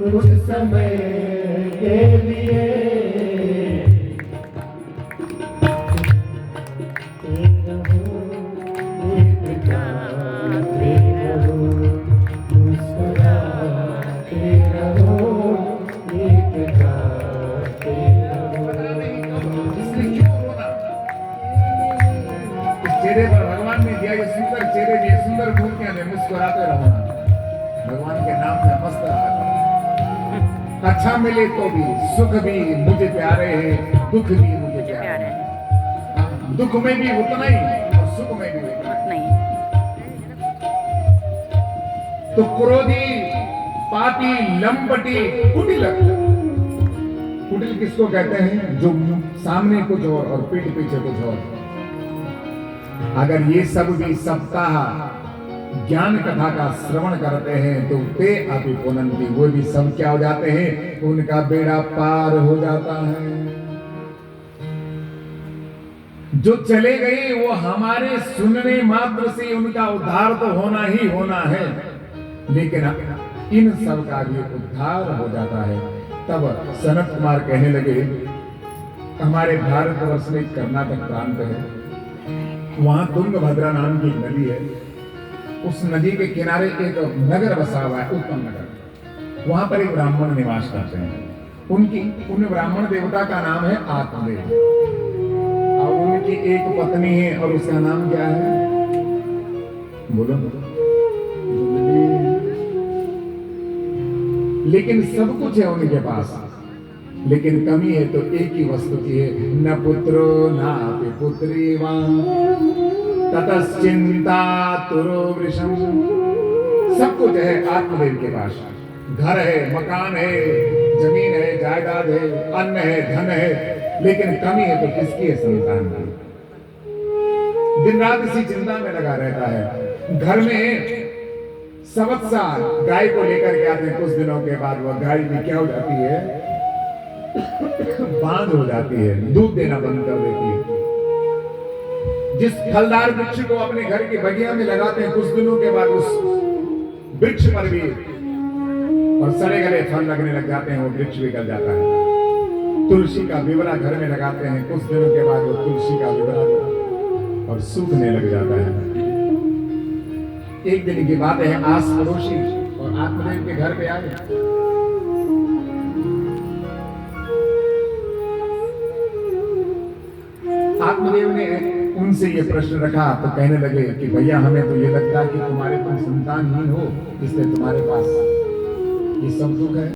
कुछ समय के लिए चेहरे पर भगवान ने दिया ये सुंदर चेहरे में सुंदर मूर्तियां ने मुस्कुराते रहो भगवान के नाम में मस्त रहा। अच्छा मिले तो भी सुख भी मुझे प्यारे है, दुख भी मुझे प्यारे है। दुख में भी उतना ही और सुख में भी उतना ही। तो क्रोधी पापी लंपटी कुटिल, कुटिल किसको कहते हैं? जो सामने कुछ और पीठ पीछे कुछ और। अगर ये सब भी सप्ताह ज्ञान कथा का श्रवण करते हैं तो ते अपि पुनन्ति, वो भी सब क्या हो जाते हैं? उनका बेड़ा पार हो जाता है। जो चले गए वो हमारे सुनने मात्र से उनका उद्धार तो होना ही होना है, लेकिन इन सब का भी उद्धार हो जाता है। तब सनत कुमार कहने लगे, हमारे भारतवर्ष में कर्नाटक प्रांत है, वहां तुंगभद्रा नाम की नदी है। उस नदी के किनारे एक नगर बसा हुआ है, उत्तम नगर। वहां पर एक ब्राह्मण निवास करते हैं। उन ब्राह्मण देवता का नाम है आत्मदेव, और उनकी एक पत्नी है और उसका नाम क्या है? बोलो। लेकिन सब कुछ है उनके पास, लेकिन कमी है तो एक ही वस्तु की है, न पुत्रो नापि पुत्री वा ततश्चिंता तुरो वृषम। सब कुछ है आत्मदेव के पास, घर है, मकान है, जमीन है, जायदाद है, अन्न है, धन है, लेकिन कमी है तो किसकी है? संतान की। दिन रात इसी चिंता में लगा रहता है। घर में संवत्सर गाय को लेकर के आते हैं, कुछ दिनों के बाद वह गाय में क्या हो जाती है? बांझ हो जाती है, दूध देना बंद कर देती है। जिस फलदार वृक्ष को अपने घर की बगिया में लगाते हैं, कुछ दिनों के बाद उस वृक्ष पर भी और सड़े गले फल लगने लग जाते हैं, वो वृक्ष भी गल जाता है। तुलसी का विवरा घर में लगाते हैं, कुछ दिनों के बाद वो तुलसी का विवरा और सूखने लग जाता है। एक दिन की बात है, आस पड़ोसी और आत्मदेव के घर पे आ गए। आत्मदेव ने उनसे ये प्रश्न रखा तो कहने लगे कि भैया हमें तो ये लगता है कि तुम संतानहीन हो, इसलिए तुम्हारे पास ये सब दुख है।